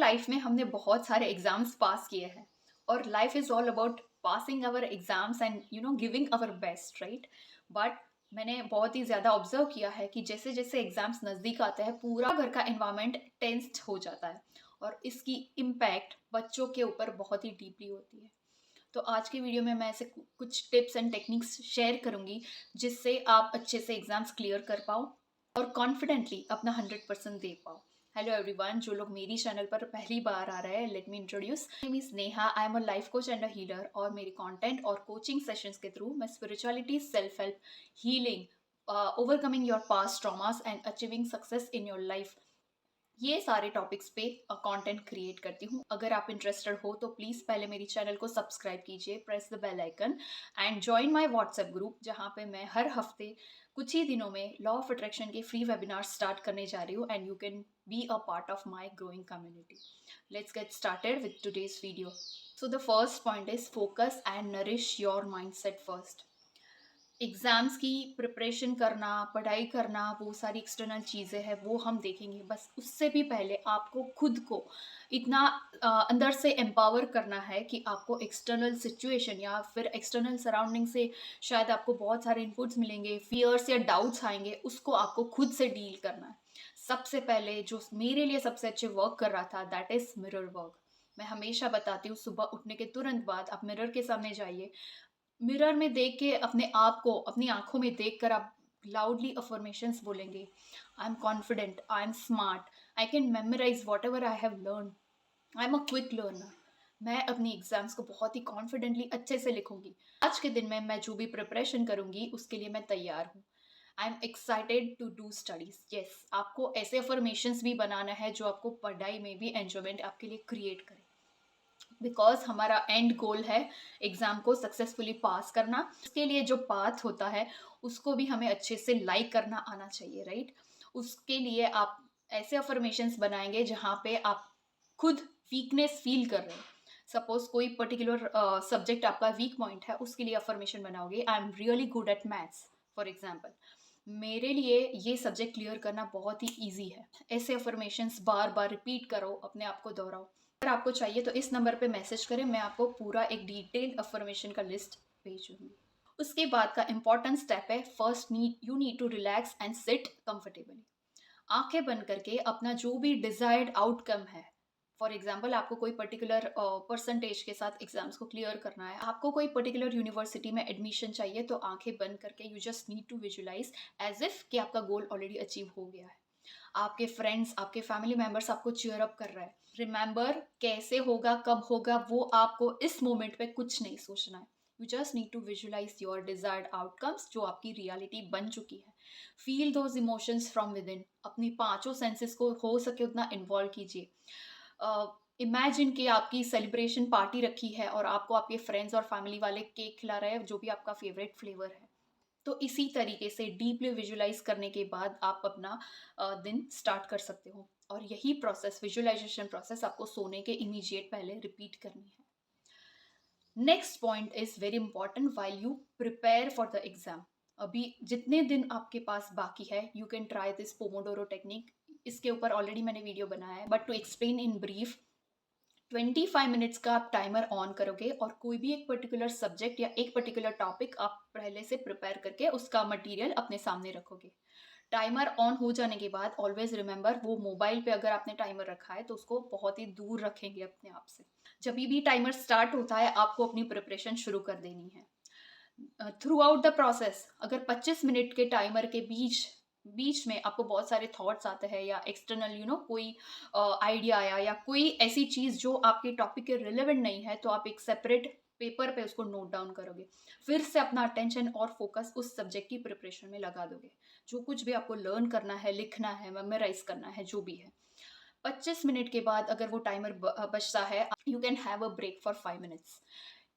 Life में हमने बहुत सारे एग्जाम्स पास किए हैं और life is all about passing our exams and giving our best, right. But मैंने बहुत ही ज़्यादा ऑब्जर्व किया है कि जैसे जैसे एग्जाम्स नज़दीक आते हैं पूरा घर का एनवायरनमेंट टेंस्ड हो जाता है और इसकी इम्पैक्ट बच्चों के ऊपर बहुत ही डीपली होती है। तो आज की वीडियो में मैं ऐसे कुछ टिप्स एंड टेक्निक्स शेयर करूंगी जिससे आप अच्छे से एग्जाम्स क्लियर कर पाओ और कॉन्फिडेंटली अपना 100% दे पाओ। हेलो एवरीवन, जो लोग मेरी चैनल पर पहली बार आ रहे हैं, let me introduce, name is Neha. I am a life coach and a healer और मेरी कंटेंट और कोचिंग सेशंस के थ्रू मैं spirituality, self help, healing, overcoming your past traumas and achieving success in your life, ये सारे topics पे content create करती हूँ। अगर आप इंटरेस्टेड हो तो प्लीज़ पहले मेरी चैनल को सब्सक्राइब कीजिए, press the bell icon and join my WhatsApp group, जहाँ पे मैं हर हफ्ते कुछ ही दिनों में लॉ ऑफ अट्रैक्शन के फ्री वेबिनार स्टार्ट करने जा रही हूँ and you can be a part of my growing community. Let's get started with today's video. So the first point is focus and nourish your mindset first. Exams की preparation करना, पढ़ाई करना, वो सारी एक्सटर्नल चीज़ें हैं वो हम देखेंगे। बस उससे भी पहले आपको खुद को इतना अंदर से एम्पावर करना है कि आपको एक्सटर्नल सिचुएशन या फिर एक्सटर्नल सराउंडिंग से शायद आपको बहुत सारे इनपुट्स मिलेंगे, फियर्स या डाउट्स आएंगे, उसको आपको खुद से डील करना है। सबसे पहले जो मेरे लिए सबसे अच्छे वर्क कर रहा था, दैट इज़ मिरर वर्क। मैं हमेशा बताती हूँ, सुबह उठने के तुरंत बाद आप मिरर के सामने जाइए। मिरर में देख के अपने आप को अपनी आंखों में देख कर आप लाउडली अफर्मेशंस बोलेंगे। I am confident, I am smart, I can memorise whatever I have learn, I am a quick learner. मैं अपनी एग्जाम्स को बहुत ही कॉन्फिडेंटली अच्छे से लिखूंगी। आज के दिन में मैं जो भी प्रिपरेशन करूंगी उसके लिए मैं तैयार हूँ। I am excited to do studies. Yes, आपको ऐसे अफर्मेशंस भी बनाना है जो आपको पढ़ाई में भी एंजॉयमेंट आपके लिए क्रिएट करे, बिकॉज हमारा एंड गोल है एग्ज़ाम को सक्सेसफुली पास करना। उसके लिए जो पाथ होता है उसको भी हमें अच्छे से लाइक करना आना चाहिए, राइट। उसके लिए आप ऐसे अफर्मेशंस बनाएंगे जहाँ पे आप खुद वीकनेस फील कर रहे हैं। सपोज कोई पर्टिकुलर सब्जेक्ट आपका वीक पॉइंट है, उसके लिए अफर्मेशन बनाओगे, I am really good at maths for example. मेरे लिए ये सब्जेक्ट क्लियर करना बहुत ही ईजी है। ऐसे अफर्मेशंस बार बार रिपीट करो, अपने आप को दोहराओ। अगर आपको चाहिए तो इस नंबर पे मैसेज करें, मैं आपको पूरा एक डिटेल्ड अफर्मेशन का लिस्ट भेजूंगी। उसके बाद का इंपॉर्टेंट स्टेप है, first you need to relax and sit comfortably. आंखें बंद करके अपना जो भी डिजायर्ड आउटकम है, फॉर एग्जाम्पल आपको कोई पर्टिकुलर परसेंटेज के साथ एग्जाम्स को क्लियर करना है, आपको कोई पर्टिकुलर यूनिवर्सिटी में एडमिशन चाहिए, तो आंखें बंद करके you just need to visualise as if कि आपका गोल ऑलरेडी अचीव हो गया है। आपके फ्रेंड्स, आपके फैमिली मेंबर्स आपको चीयर अप कर रहा है। रिमेंबर, कैसे होगा, कब होगा, वो आपको इस मोमेंट पे कुछ नहीं सोचना है। You just need to visualise your desired outcomes जो आपकी रियलिटी बन चुकी है। Feel those emotions from within. अपनी पांचों सेंसेस को हो सके उतना इन्वॉल्व कीजिए। इमेजिन कि आपकी सेलिब्रेशन पार्टी रखी है और आपको आपके फ्रेंड्स और फैमिली वाले केक खिला रहे हैं जो भी आपका फेवरेट फ्लेवर है। तो इसी तरीके से डीपली विजुलाइज करने के बाद आप अपना दिन स्टार्ट कर सकते हो। और यही प्रोसेस, विजुअलाइजेशन प्रोसेस, आपको सोने के इमीडिएट पहले रिपीट करनी है। Next point is very important, while you prepare for the exam. अभी जितने दिन आपके पास बाकी है, you can try this pomodoro technique. इसके ऊपर ऑलरेडी मैंने वीडियो बनाया है, but to explain in brief, 25 minutes का आप टाइमर ऑन करोगे और कोई भी एक पर्टिकुलर सब्जेक्ट या एक पर्टिकुलर टॉपिक आप पहले से प्रिपेयर करके उसका मटेरियल अपने सामने रखोगे। टाइमर ऑन हो जाने के बाद ऑलवेज रिमेंबर, वो मोबाइल पे अगर आपने टाइमर रखा है तो उसको बहुत ही दूर रखेंगे अपने आप से। जब भी टाइमर स्टार्ट होता है आपको अपनी प्रिपरेशन शुरू कर देनी है। थ्रू आउट द प्रोसेस, अगर 25 मिनट के टाइमर के बीच बीच में आपको बहुत सारे थॉट्स आते हैं या एक्सटर्नल कोई आइडिया आया या कोई ऐसी चीज़ जो आपके टॉपिक के रिलेवेंट नहीं है, तो आप एक सेपरेट पेपर पे उसको नोट डाउन करोगे। फिर से अपना अटेंशन और फोकस उस सब्जेक्ट की प्रिपरेशन में लगा दोगे। जो कुछ भी आपको लर्न करना है, लिखना है, मेमोराइज करना है, जो भी है। 25 मिनट के बाद अगर वो टाइमर बचता है, you can have a break for 5 minutes.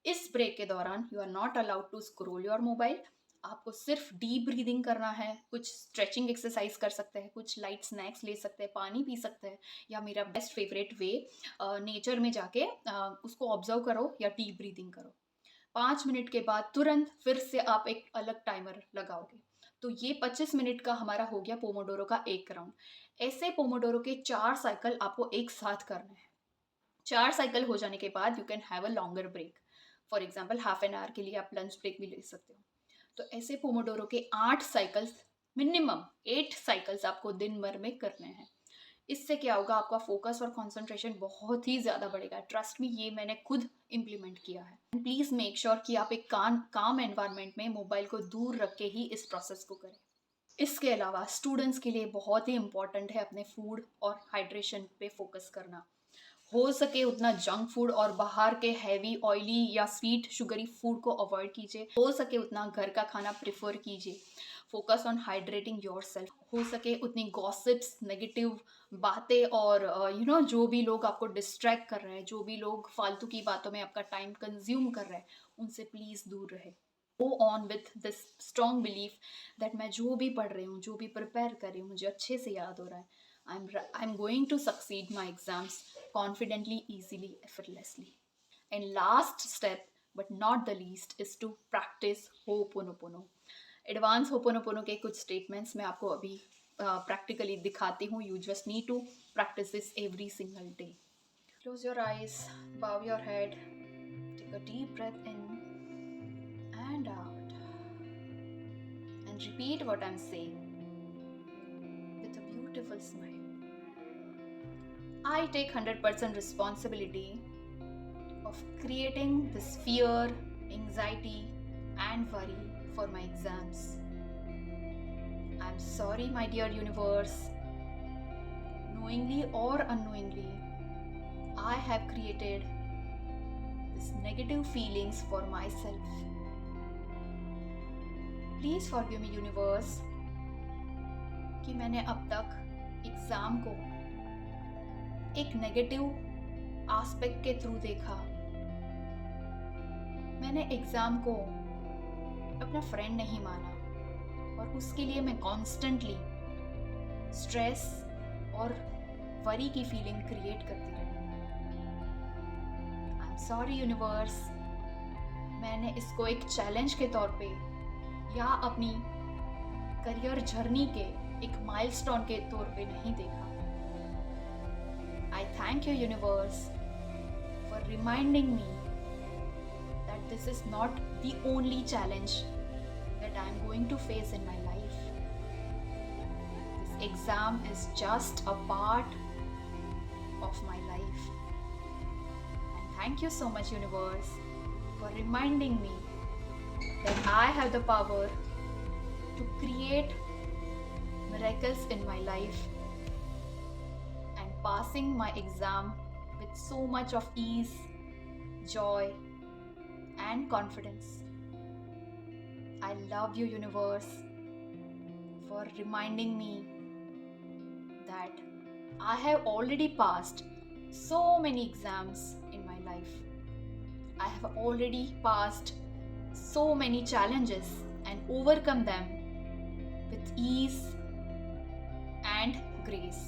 इस ब्रेक के दौरान you are not allowed to scroll your mobile. आपको सिर्फ डीप ब्रीदिंग करना है, कुछ स्ट्रेचिंग एक्सरसाइज कर सकते हैं, कुछ लाइट स्नैक्स ले सकते हैं, पानी पी सकते हैं, या मेरा बेस्ट फेवरेट वे, नेचर में जाके उसको ऑब्जर्व करो या डीप ब्रीदिंग करो। 5 मिनट के बाद तुरंत फिर से आप एक अलग टाइमर लगाओगे। तो ये 25 मिनट का हमारा हो गया पोमोडोरो का एक राउंड। ऐसे पोमोडोरो के 4 साइकिल आपको एक साथ करना है। 4 साइकिल हो जाने के बाद you can have a longer break. For example half an hour के लिए आप लंच ब्रेक भी ले सकते हो। तो ऐसे पोमोडोरो के 8 साइकिल्स, मिनिमम 8 साइकिल्स आपको दिन भर में करने हैं। इससे क्या होगा, आपका फोकस और कंसंट्रेशन बहुत ही ज़्यादा बढ़ेगा। ट्रस्ट मी, ये मैंने खुद इम्प्लीमेंट किया है। प्लीज़ मेक श्योर कि आप एक काम एनवायरनमेंट में मोबाइल को दूर रख के ही इस प्रोसेस को करें। इसके अलावा स्टूडेंट्स के लिए बहुत ही इम्पॉर्टेंट है अपने फूड और हाइड्रेशन पे फोकस करना। हो सके उतना जंक फूड और बाहर के हैवी ऑयली या स्वीट शुगरी फूड को अवॉइड कीजिए। हो सके उतना घर का खाना प्रेफर कीजिए। Focus on hydrating yourself. हो सके उतनी गॉसिप्स, नेगेटिव बातें और जो भी लोग आपको डिस्ट्रैक्ट कर रहे हैं, जो भी लोग फालतू की बातों में आपका टाइम कंज्यूम कर रहे हैं, उनसे प्लीज़ दूर रहे। Go on with this strong belief that मैं जो भी पढ़ रही हूँ, जो भी प्रिपेयर कर रही हूँ, मुझे अच्छे से याद हो रहा है। I'm going to succeed my exams confidently, easily, effortlessly. And last step, but not the least, is to practice Ho'oponopono. Advance Ho'oponopono के कुछ स्टेटमेंट्स मैं आपको अभी प्रैक्टिकली दिखाती हूँ. You just need to practice this every single day. Close your eyes, bow your head, take a deep breath in and out, and repeat what I'm saying with a beautiful smile. I take 100% responsibility of creating this fear, anxiety, and worry for my exams. I'm sorry, my dear universe. Knowingly or unknowingly, I have created these negative feelings for myself. Please forgive me, universe, कि मैंने अब तक exam को एक negative aspect के through देखा। मैंने exam को अपना फ्रेंड नहीं माना और उसके लिए मैं कॉन्स्टेंटली स्ट्रेस और वरी की फीलिंग क्रिएट करती रही। आई एम सॉरी यूनिवर्स, मैंने इसको एक चैलेंज के तौर पे या अपनी करियर जर्नी के एक माइलस्टोन के तौर पे नहीं देखा। I thank you, universe, for reminding me that this is not the only challenge that I am going to face in my life. This exam is just a part of my life. And thank you so much, universe, for reminding me that I have the power to create miracles in my life. Passing my exam with so much of ease, joy, and confidence. I love you, universe, for reminding me that I have already passed so many exams in my life. I have already passed so many challenges and overcome them with ease and grace.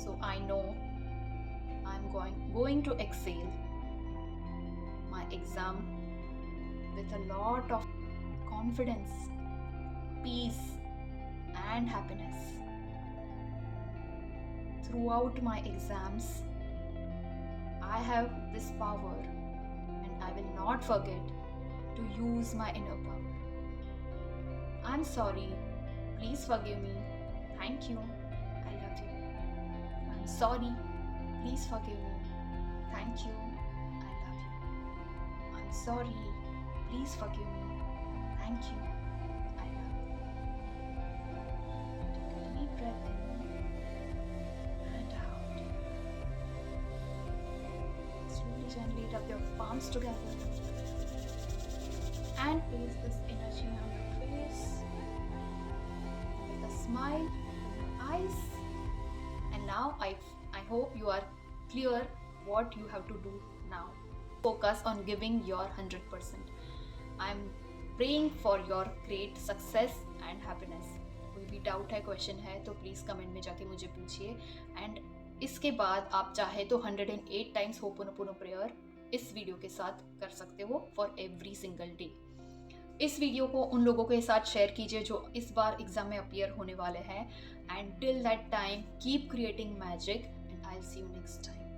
So I know I'm going to excel my exam with a lot of confidence, peace, and happiness. Throughout my exams, I have this power and I will not forget to use my inner power. I'm sorry. Please forgive me. Thank you. I love you. I'm sorry. Please forgive me. Thank you. I love you. I'm sorry. Please forgive me. Thank you. I love you. Take a deep breath in and out. Slowly, gently rub your palms together and place this energy on your face with a smile in your eyes. And now I hope you are clear what you have to do now. Focus on giving your 100%. I am praying for your great success and happiness. कोई भी doubt है, question है तो please comment में जाके मुझे पूछिए। And इसके बाद आप चाहे तो 108 टाइम्स होपोनोपोनो प्रेयर इस वीडियो के साथ कर सकते हो फॉर एवरी सिंगल डे। इस वीडियो को उन लोगों के साथ शेयर कीजिए जो इस बार एग्जाम में अपीयर होने वाले हैं। And till that time keep creating magic and I I'll see you next time.